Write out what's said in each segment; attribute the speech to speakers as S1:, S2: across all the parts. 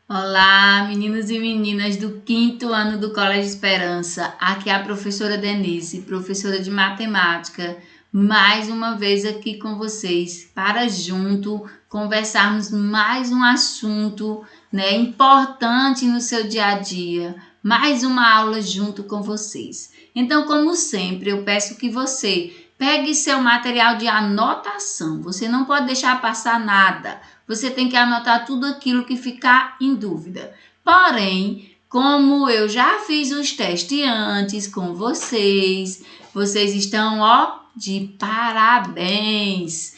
S1: Olá, meninos e meninas do 5º ano do Colégio Esperança. Aqui é a professora Denise, professora de matemática, mais uma vez aqui com vocês para junto conversarmos mais um assunto, importante no seu dia a dia, mais uma aula junto com vocês. Então, como sempre, eu peço que você pegue seu material de anotação. Você não pode deixar passar nada. Você tem que anotar tudo aquilo que ficar em dúvida. Porém, como eu já fiz os testes antes com vocês estão, de parabéns.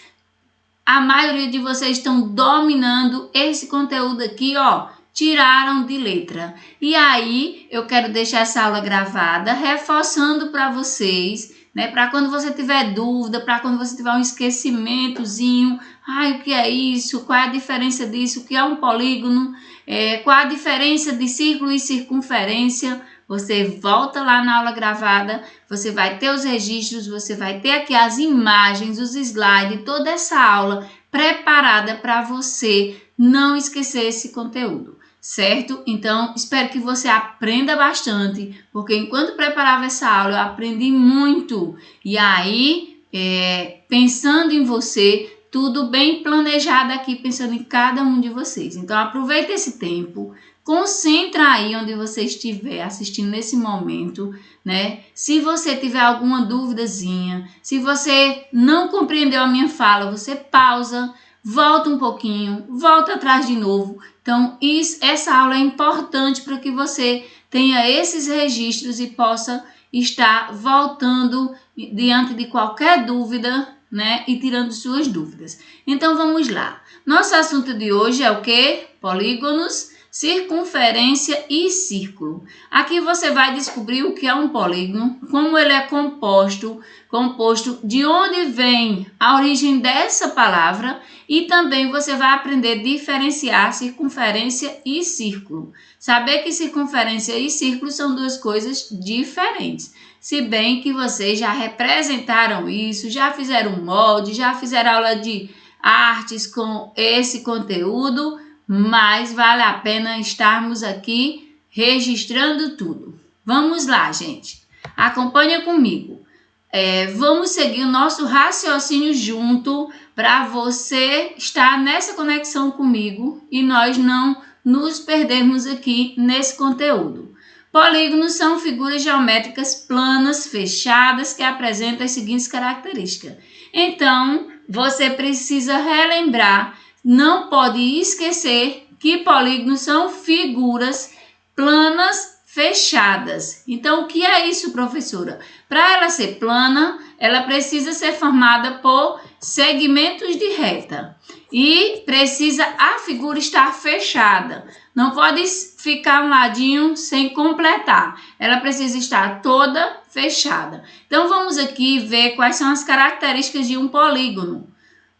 S1: A maioria de vocês estão dominando esse conteúdo aqui, tiraram de letra. E aí, eu quero deixar essa aula gravada, reforçando para vocês, para quando você tiver dúvida, para quando você tiver um esquecimentozinho, o que é isso? Qual é a diferença disso? O que é um polígono? Qual a diferença de círculo e circunferência? Você volta lá na aula gravada, você vai ter os registros, você vai ter aqui as imagens, os slides, toda essa aula preparada para você não esquecer esse conteúdo, certo? Então, espero que você aprenda bastante, porque enquanto preparava essa aula, eu aprendi muito. E aí, pensando em você, tudo bem planejado aqui, pensando em cada um de vocês. Então, aproveita esse tempo, concentra aí onde você estiver assistindo nesse momento, Se você tiver alguma duvidazinha, se você não compreendeu a minha fala, você pausa, volta um pouquinho, volta atrás de novo. Então, essa aula é importante para que você tenha esses registros e possa estar voltando diante de qualquer dúvida, e tirando suas dúvidas. Então, vamos lá. Nosso assunto de hoje é o quê? Polígonos, circunferência e círculo. Aqui você vai descobrir o que é um polígono, como ele é composto, de onde vem a origem dessa palavra, e também você vai aprender a diferenciar circunferência e círculo. Saber que circunferência e círculo são duas coisas diferentes. Se bem que vocês já representaram isso, já fizeram molde, já fizeram aula de artes com esse conteúdo, mas vale a pena estarmos aqui registrando tudo. Vamos lá, gente. Acompanha comigo. Vamos seguir o nosso raciocínio junto para você estar nessa conexão comigo e nós não nos perdermos aqui nesse conteúdo. Polígonos são figuras geométricas planas, fechadas, que apresentam as seguintes características. Então, você precisa relembrar, não pode esquecer que polígonos são figuras planas fechadas. Então, o que é isso, professora? Para ela ser plana, ela precisa ser formada por segmentos de reta e a figura estar fechada. Não pode ficar um ladinho sem completar. Ela precisa estar toda fechada. Então, vamos aqui ver quais são as características de um polígono.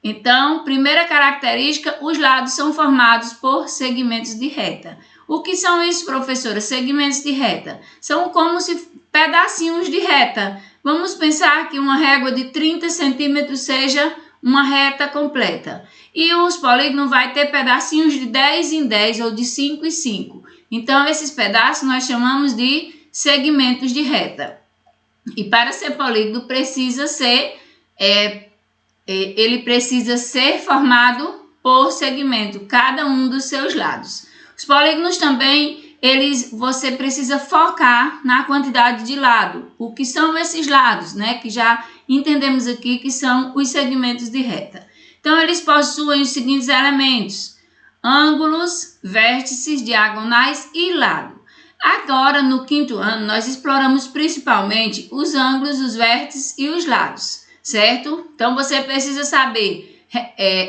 S1: Então, primeira característica, os lados são formados por segmentos de reta. O que são isso, professora? Segmentos de reta. São como se pedacinhos de reta. Vamos pensar que uma régua de 30 centímetros seja uma reta completa. E os polígonos vai ter pedacinhos de 10 em 10 ou de 5 em 5. Então, esses pedaços nós chamamos de segmentos de reta. E para ser polígono, ele precisa ser formado por segmento, cada um dos seus lados. Os polígonos também, você precisa focar na quantidade de lado. O que são esses lados, que já entendemos aqui que são os segmentos de reta. Então, eles possuem os seguintes elementos: ângulos, vértices, diagonais e lado. Agora, no 5º ano, nós exploramos principalmente os ângulos, os vértices e os lados, certo? Então, você precisa saber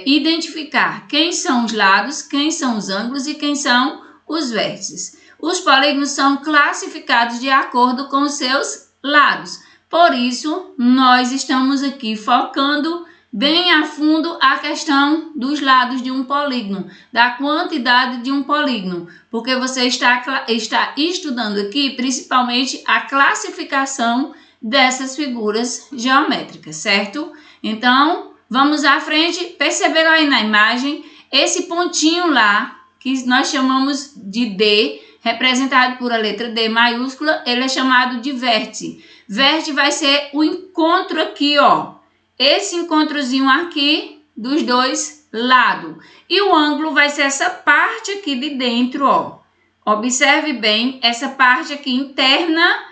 S1: identificar quem são os lados, quem são os ângulos e quem são os vértices. Os polígonos são classificados de acordo com os seus lados. Por isso, nós estamos aqui focando bem a fundo a questão dos lados de um polígono, da quantidade de um polígono, porque você está estudando aqui principalmente a classificação dessas figuras geométricas, certo? Então, vamos à frente. Perceberam aí na imagem esse pontinho lá que nós chamamos de D, representado por a letra D maiúscula, ele é chamado de vértice. Vértice vai ser o encontro aqui, ó. Esse encontrozinho aqui dos dois lados. E o ângulo vai ser essa parte aqui de dentro, ó. Observe bem essa parte aqui interna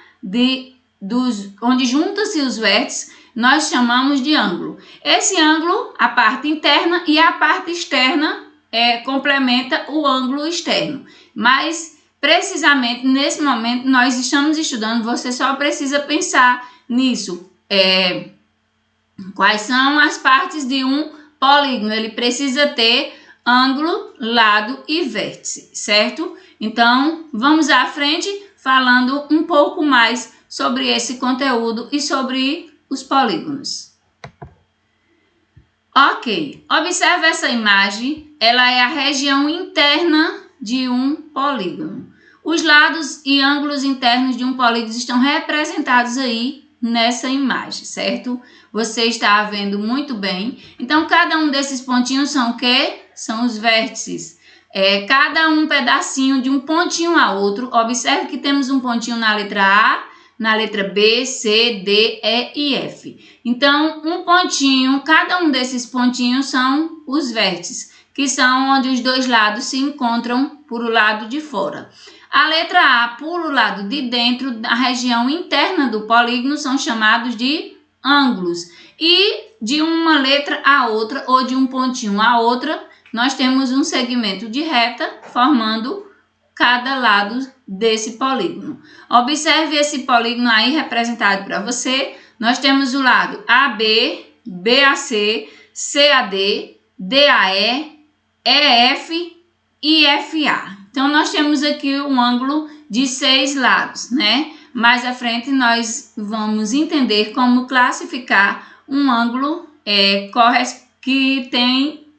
S1: onde juntam-se os vértices, nós chamamos de ângulo. Esse ângulo, a parte interna e a parte externa complementa o ângulo externo. Mas, precisamente, nesse momento, nós estamos estudando, você só precisa pensar nisso. Quais são as partes de um polígono? Ele precisa ter ângulo, lado e vértice, certo? Então, vamos à frente falando um pouco mais sobre esse conteúdo e sobre os polígonos. Ok, observe essa imagem, ela é a região interna de um polígono. Os lados e ângulos internos de um polígono estão representados aí nessa imagem, certo? Você está vendo muito bem. Então, cada um desses pontinhos são o quê? São os vértices. Cada um pedacinho de um pontinho a outro. Observe que temos um pontinho na letra A, na letra B, C, D, E e F. Então, um pontinho, cada um desses pontinhos são os vértices, que são onde os dois lados se encontram por o lado de fora. A letra A, por o lado de dentro, da região interna do polígono, são chamados de ângulos. E de uma letra a outra, ou de um pontinho a outra, nós temos um segmento de reta formando cada lado desse polígono. Observe esse polígono aí representado para você. Nós temos o lado AB, BAC, CAD, DAE, EF e FA. Então, nós temos aqui um ângulo de 6 lados, né? Mais à frente, nós vamos entender como classificar um ângulo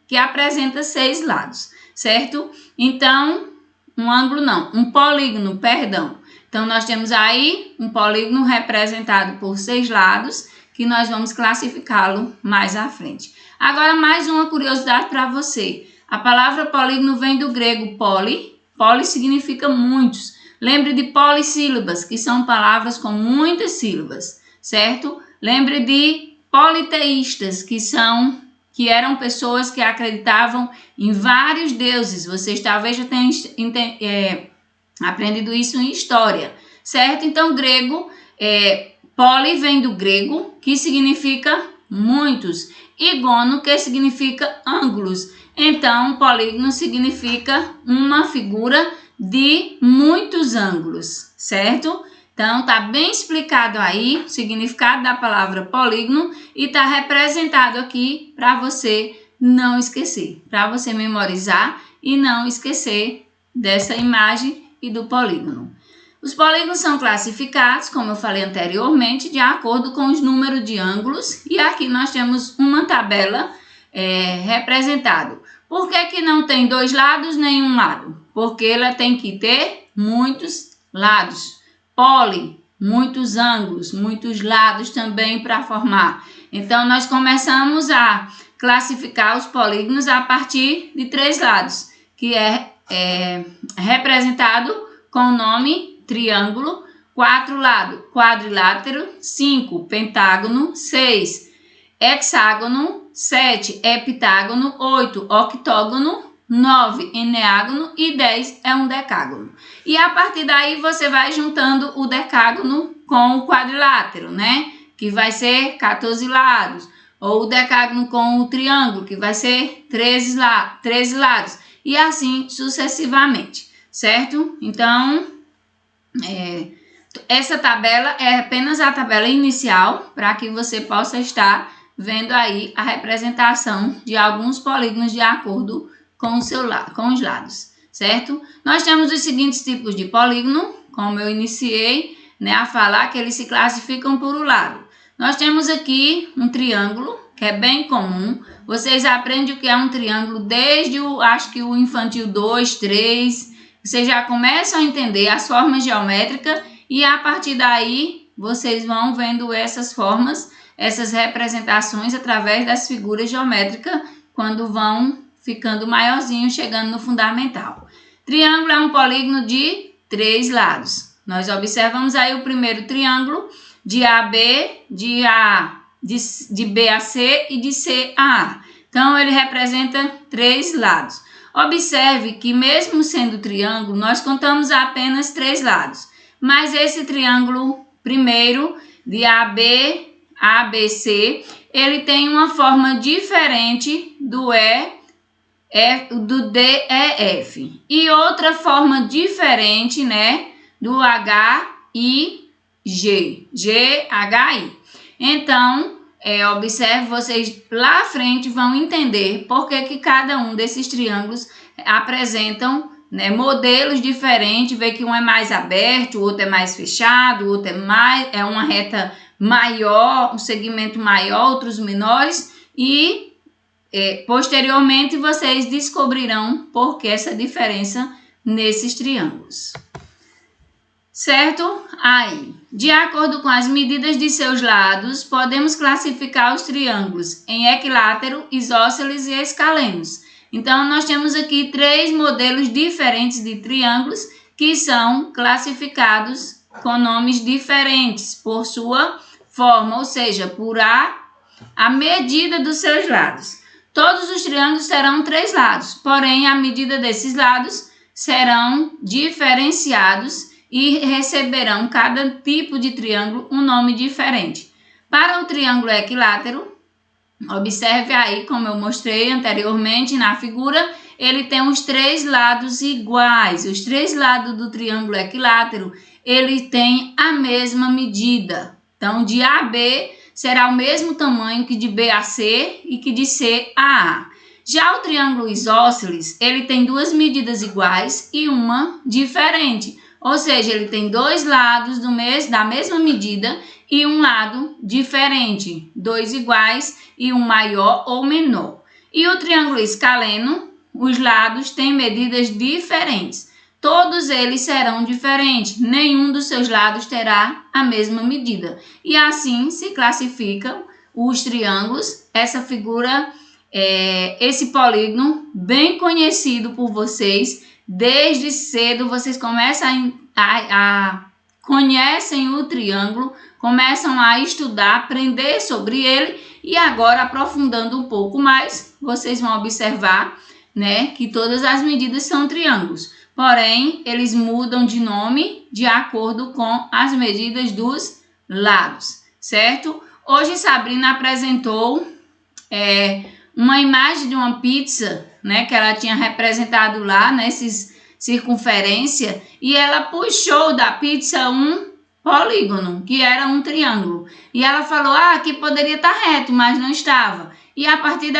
S1: que apresenta 6 lados, certo? Então, um polígono, perdão. Então, nós temos aí um polígono representado por 6 lados, que nós vamos classificá-lo mais à frente. Agora, mais uma curiosidade para você. A palavra polígono vem do grego poli. Poli significa muitos. Lembre de polissílabas, que são palavras com muitas sílabas, certo? Lembre de politeístas, que eram pessoas que acreditavam em vários deuses. Vocês talvez já tenham aprendido isso em história, certo? Então, grego, poli vem do grego, que significa muitos, e gono, que significa ângulos. Então, polígono significa uma figura de muitos ângulos, certo? Então, tá bem explicado aí o significado da palavra polígono e tá representado aqui para você não esquecer, para você memorizar e não esquecer dessa imagem e do polígono. Os polígonos são classificados, como eu falei anteriormente, de acordo com os números de ângulos, e aqui nós temos uma tabela representado. Por que não tem 2 lados nem um lado? Porque ela tem que ter muitos lados. Poli, muitos ângulos, muitos lados também para formar. Então, nós começamos a classificar os polígonos a partir de 3 lados, que é representado com o nome triângulo, 4 lados, quadrilátero, 5, pentágono, 6, hexágono, 7, heptágono, 8, octógono, 9, eneágono e 10 é um decágono. E a partir daí você vai juntando o decágono com o quadrilátero, né? Que vai ser 14 lados. Ou o decágono com o triângulo, que vai ser 13 lados. E assim sucessivamente, certo? Então, essa tabela é apenas a tabela inicial para que você possa estar vendo aí a representação de alguns polígonos de acordo com os lados, certo? Nós temos os seguintes tipos de polígono, como eu iniciei, né, a falar que eles se classificam por um lado. Nós temos aqui um triângulo, que é bem comum. Vocês aprendem o que é um triângulo desde acho que o infantil 2, 3. Vocês já começam a entender as formas geométricas e a partir daí vocês vão vendo essas formas, essas representações através das figuras geométricas quando vão ficando maiorzinho, chegando no fundamental. Triângulo é um polígono de 3 lados. Nós observamos aí o primeiro triângulo de AB, de B a C e de C a A. Então, ele representa 3 lados. Observe que mesmo sendo triângulo, nós contamos apenas 3 lados. Mas esse triângulo primeiro de AB, ABC, ele tem uma forma diferente do DEF. E outra forma diferente, né, do HIG, GHI. Então, observe, vocês lá à frente vão entender por que cada um desses triângulos apresentam, né, modelos diferentes, vê que um é mais aberto, o outro é mais fechado, o outro é uma reta maior, um segmento maior, outros menores, e posteriormente vocês descobrirão por que essa diferença nesses triângulos. Certo? Aí, de acordo com as medidas de seus lados, podemos classificar os triângulos em equilátero, isósceles e escalenos. Então, nós temos aqui 3 modelos diferentes de triângulos que são classificados com nomes diferentes por sua forma, ou seja, por a medida dos seus lados. Todos os triângulos terão 3 lados, porém, a medida desses lados serão diferenciados e receberão cada tipo de triângulo um nome diferente. Para o triângulo equilátero, observe aí, como eu mostrei anteriormente na figura, ele tem os 3 lados iguais. Os 3 lados do triângulo equilátero, ele tem a mesma medida. Então, de A a B será o mesmo tamanho que de B a C e que de C a A. Já o triângulo isósceles, ele tem 2 medidas iguais e uma diferente. Ou seja, ele tem 2 lados da mesma medida e um lado diferente, 2 iguais e um maior ou menor. E o triângulo escaleno, os lados têm medidas diferentes. Todos eles serão diferentes, nenhum dos seus lados terá a mesma medida. E assim se classificam os triângulos, essa figura, esse polígono bem conhecido por vocês. Desde cedo vocês começam conhecem o triângulo, começam a estudar, aprender sobre ele e agora aprofundando um pouco mais, vocês vão observar, né, que todas as medidas são triângulos. Porém, eles mudam de nome de acordo com as medidas dos lados, certo? Hoje Sabrina apresentou uma imagem de uma pizza, né, que ela tinha representado lá nesses circunferência, e ela puxou da pizza um polígono, que era um triângulo. E ela falou que poderia estar reto, mas não estava. E a partir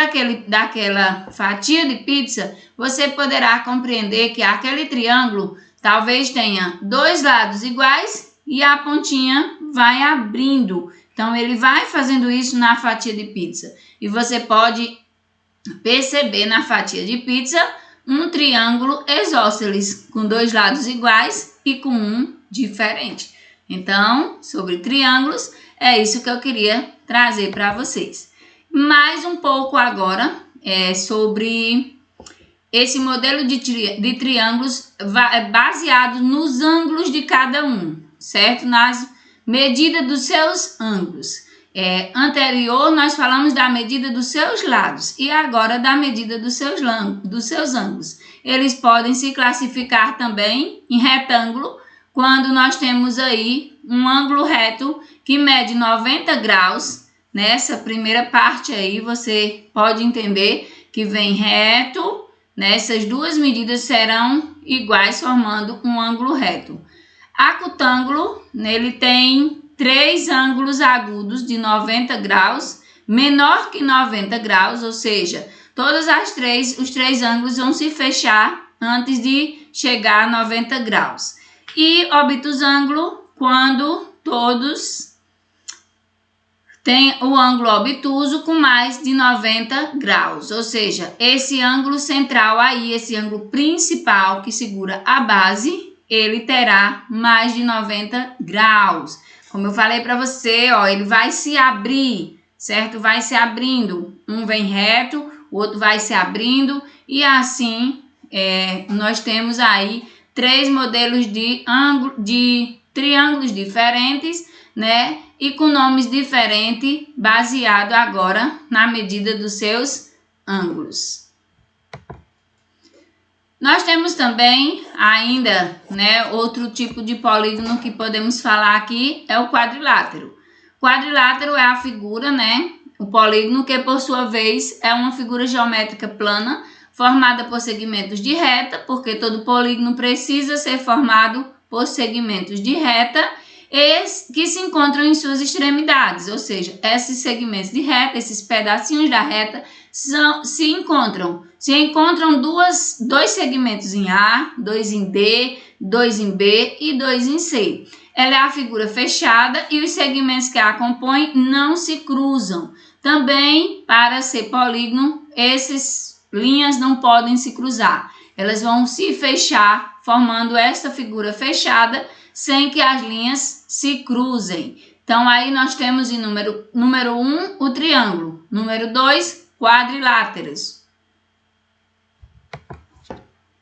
S1: daquela fatia de pizza, você poderá compreender que aquele triângulo talvez tenha 2 lados iguais e a pontinha vai abrindo. Então, ele vai fazendo isso na fatia de pizza. E você pode perceber na fatia de pizza um triângulo isósceles, com 2 lados iguais e com um diferente. Então, sobre triângulos, é isso que eu queria trazer para vocês. Mais um pouco agora sobre esse modelo de triângulos baseado nos ângulos de cada um, certo? Nas medidas dos seus ângulos. Anterior, nós falamos da medida dos seus lados e agora da medida dos seus ângulos. Eles podem se classificar também em retângulo, quando nós temos aí um ângulo reto que mede 90 graus. Nessa primeira parte aí, você pode entender que vem reto, né? Essas 2 medidas serão iguais, formando um ângulo reto. Acutângulo, ele tem 3 ângulos agudos de 90 graus, menor que 90 graus, ou seja, os 3 ângulos vão se fechar antes de chegar a 90 graus. E obtusângulo, quando todos têm o ângulo obtuso com mais de 90 graus, ou seja, esse ângulo central aí, esse ângulo principal que segura a base, ele terá mais de 90 graus. Como eu falei para você, ele vai se abrir, certo? Vai se abrindo. Um vem reto, o outro vai se abrindo, e assim nós temos aí 3 modelos de triângulos diferentes, né? E com nomes diferentes, baseado agora na medida dos seus ângulos. Nós temos também ainda, né, outro tipo de polígono que podemos falar aqui é o quadrilátero. Quadrilátero é a figura, né, o polígono que por sua vez é uma figura geométrica plana formada por segmentos de reta, porque todo polígono precisa ser formado por segmentos de reta que se encontram em suas extremidades, ou seja, esses segmentos de reta, esses pedacinhos da reta se encontram dois segmentos em A, 2 em D, 2 em B e 2 em C. Ela é a figura fechada e os segmentos que a compõem não se cruzam. Também, para ser polígono, essas linhas não podem se cruzar. Elas vão se fechar, formando esta figura fechada, sem que as linhas se cruzem. Então, aí nós temos em número 1, o triângulo. Número 2, quadriláteros.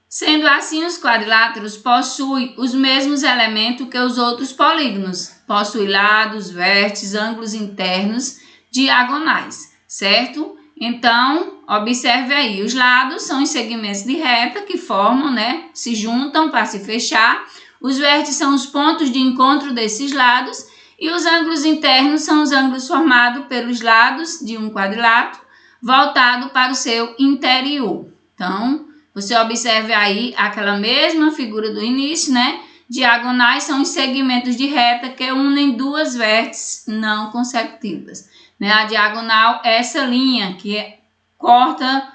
S1: Sendo assim, os quadriláteros possuem os mesmos elementos que os outros polígonos. Possuem lados, vértices, ângulos internos, diagonais, certo? Então, observe aí, os lados são os segmentos de reta que formam, né? Se juntam para se fechar. Os vértices são os pontos de encontro desses lados e os ângulos internos são os ângulos formados pelos lados de um quadrilátero voltado para o seu interior. Então, você observe aí aquela mesma figura do início, né? Diagonais são os segmentos de reta que unem duas vértices não consecutivas, né? A diagonal é essa linha que corta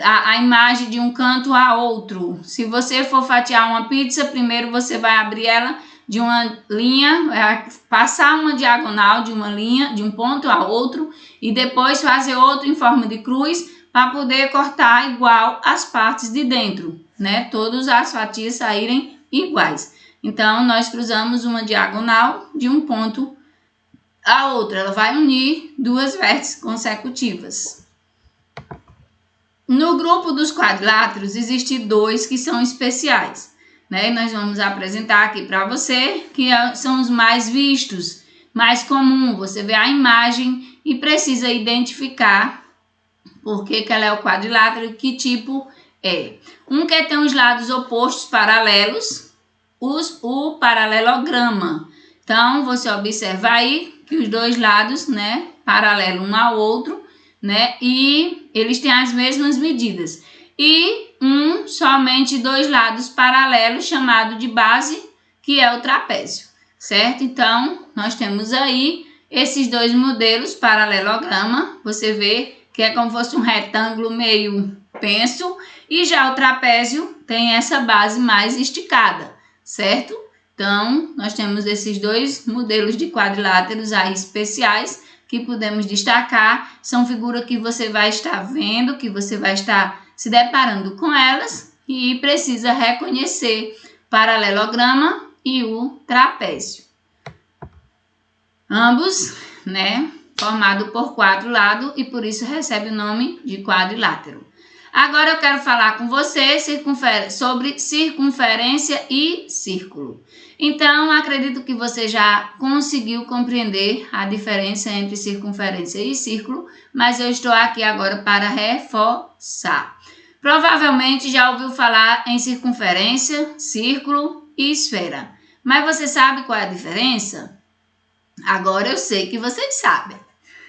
S1: a imagem de um canto a outro. Se você for fatiar uma pizza, primeiro você vai abrir ela de uma linha, passar uma diagonal de uma linha, de um ponto a outro, e depois fazer outro em forma de cruz para poder cortar igual as partes de dentro, né? Todas as fatias saírem iguais. Então, nós cruzamos uma diagonal de um ponto a outro. Ela vai unir duas vértices consecutivas. No grupo dos quadriláteros, existem 2 que são especiais, né? Nós vamos apresentar aqui para você, que são os mais vistos, mais comum. Você vê a imagem e precisa identificar por que ela é o quadrilátero e que tipo é. Um que tem os lados opostos paralelos, o paralelograma. Então, você observa aí que os dois lados, né, paralelos um ao outro, né, e eles têm as mesmas medidas. E somente 2 lados paralelos, chamado de base, que é o trapézio, certo? Então, nós temos aí esses 2 modelos, paralelograma, você vê que é como se fosse um retângulo meio penso, e já o trapézio tem essa base mais esticada, certo? Então, nós temos esses 2 modelos de quadriláteros aí especiais que podemos destacar. São figuras que você vai estar vendo, que você vai estar se deparando com elas e precisa reconhecer o paralelograma e o trapézio. Ambos, né, formado por 4 lados e por isso recebe o nome de quadrilátero. Agora eu quero falar com você sobre circunferência e círculo. Então, acredito que você já conseguiu compreender a diferença entre circunferência e círculo, mas eu estou aqui agora para reforçar. Provavelmente já ouviu falar em circunferência, círculo e esfera. Mas você sabe qual é a diferença? Agora eu sei que vocês sabem,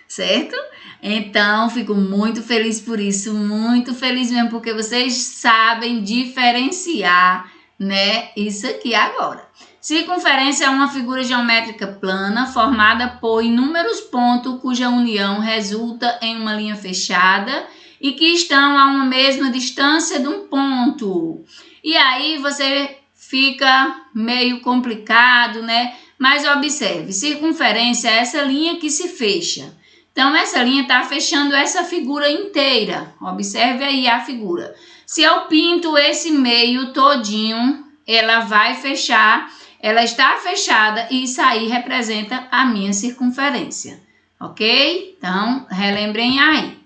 S1: certo? Então, fico muito feliz por isso, muito feliz mesmo, porque vocês sabem diferenciar, né, isso aqui agora. Circunferência é uma figura geométrica plana formada por inúmeros pontos cuja união resulta em uma linha fechada e que estão a uma mesma distância de um ponto. E aí você fica meio complicado, né? Mas observe, circunferência é essa linha que se fecha. Então, essa linha está fechando essa figura inteira. Observe aí a figura. Se eu pinto esse meio todinho, ela vai fechar, ela está fechada e isso aí representa a minha circunferência. Ok? Então, relembrem aí.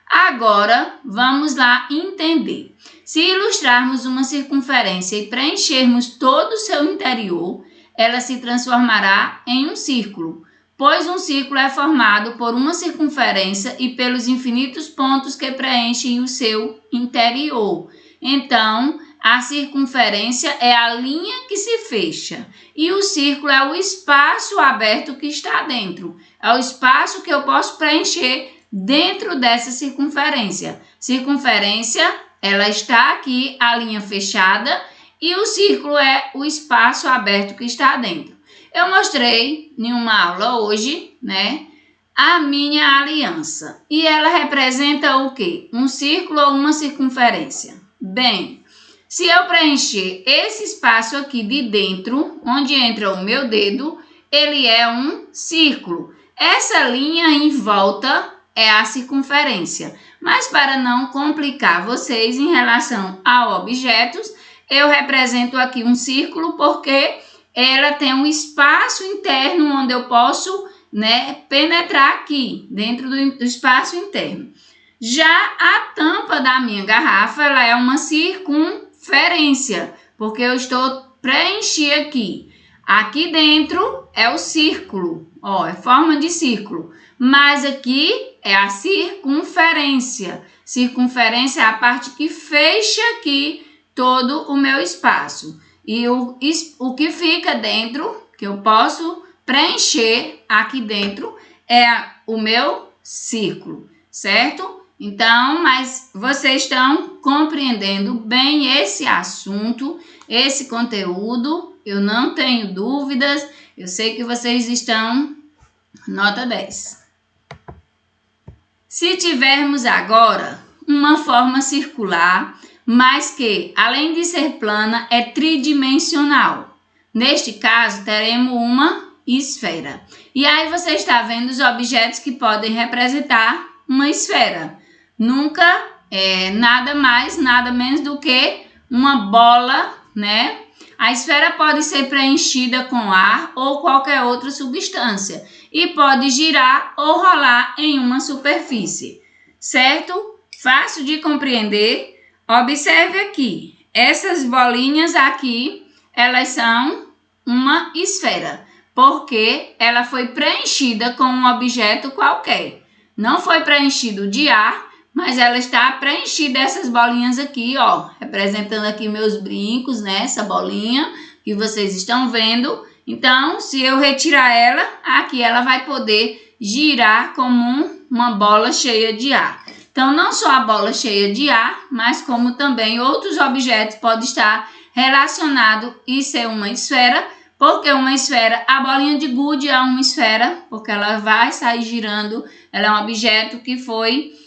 S1: Agora, vamos lá entender. Se ilustrarmos uma circunferência e preenchermos todo o seu interior, ela se transformará em um círculo, pois um círculo é formado por uma circunferência e pelos infinitos pontos que preenchem o seu interior. Então, a circunferência é a linha que se fecha e o círculo é o espaço aberto que está dentro. É o espaço que eu posso preencher dentro dessa circunferência. Circunferência, ela está aqui, a linha fechada, e o círculo é o espaço aberto que está dentro. Eu mostrei em uma aula hoje, né, a minha aliança. E ela representa o quê? Um círculo ou uma circunferência? Bem, se eu preencher esse espaço aqui de dentro, onde entra o meu dedo, ele é um círculo. Essa linha em volta é a circunferência. Mas para não complicar vocês em relação a objetos, eu represento aqui um círculo porque ela tem um espaço interno onde eu posso, né, penetrar aqui, dentro do espaço interno. Já a tampa da minha garrafa, ela é uma circunferência, porque eu estou preenchendo aqui. Aqui dentro é o círculo, ó, é forma de círculo. Mas aqui é a circunferência. Circunferência é a parte que fecha aqui todo o meu espaço. E o que fica dentro, que eu posso preencher aqui dentro, é o meu círculo, certo? Então, mas vocês estão compreendendo bem esse assunto, esse conteúdo, eu não tenho dúvidas, eu sei que vocês estão nota 10. Se tivermos agora uma forma circular, mas que, além de ser plana, é tridimensional. Neste caso, teremos uma esfera. E aí você está vendo os objetos que podem representar uma esfera. Nunca é nada mais, nada menos do que uma bola, né? A esfera pode ser preenchida com ar ou qualquer outra substância e pode girar ou rolar em uma superfície, certo? Fácil de compreender. Observe aqui, essas bolinhas aqui, elas são uma esfera, porque ela foi preenchida com um objeto qualquer. Não foi preenchido de ar, mas ela está preenchida, essas bolinhas aqui, ó, representando aqui meus brincos, né? Essa bolinha que vocês estão vendo. Então, se eu retirar ela, aqui ela vai poder girar como uma bola cheia de ar. Então, não só a bola cheia de ar, mas como também outros objetos podem estar relacionados e ser uma esfera, porque uma esfera, a bolinha de gude é uma esfera, porque ela vai sair girando, ela é um objeto que foi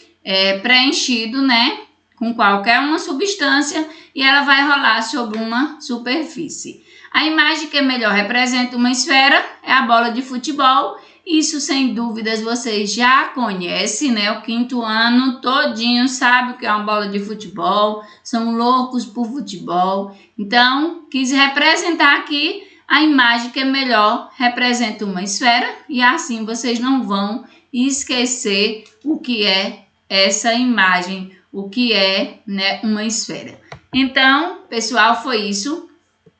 S1: preenchido, né, com qualquer uma substância e ela vai rolar sobre uma superfície. A imagem que melhor representa uma esfera é a bola de futebol. Isso, sem dúvidas, vocês já conhecem, né? O quinto ano todinho sabe o que é uma bola de futebol, são loucos por futebol. Então, quis representar aqui a imagem que melhor representa uma esfera e assim vocês não vão esquecer o que é essa imagem, o que é, né, uma esfera. Então, pessoal, foi isso.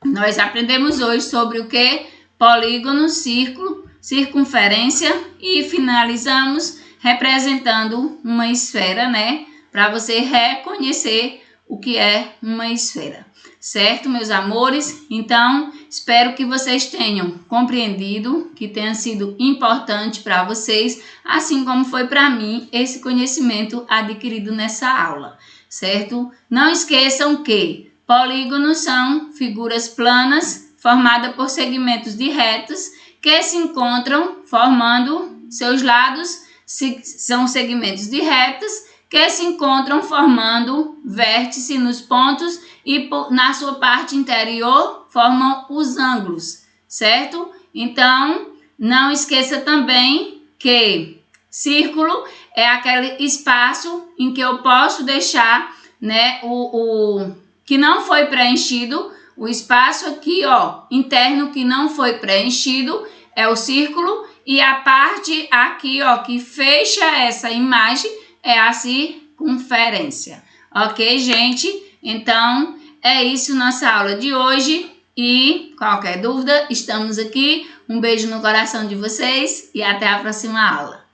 S1: Nós aprendemos hoje sobre o que? Polígono, círculo, circunferência e finalizamos representando uma esfera, né? Para você reconhecer o que é uma esfera. Certo, meus amores? Então, espero que vocês tenham compreendido, que tenha sido importante para vocês, assim como foi para mim esse conhecimento adquirido nessa aula, certo? Não esqueçam que polígonos são figuras planas formadas por segmentos de retas que se encontram formando seus lados, são segmentos de retas que se encontram formando vértice nos pontos e na sua parte interior formam os ângulos, certo? Então, não esqueça também que círculo é aquele espaço em que eu posso deixar, né, o que não foi preenchido, o espaço aqui, ó, interno que não foi preenchido é o círculo e a parte aqui, ó, que fecha essa imagem é a circunferência. Ok, gente? Então, é isso nossa aula de hoje. E qualquer dúvida, estamos aqui. Um beijo no coração de vocês e até a próxima aula.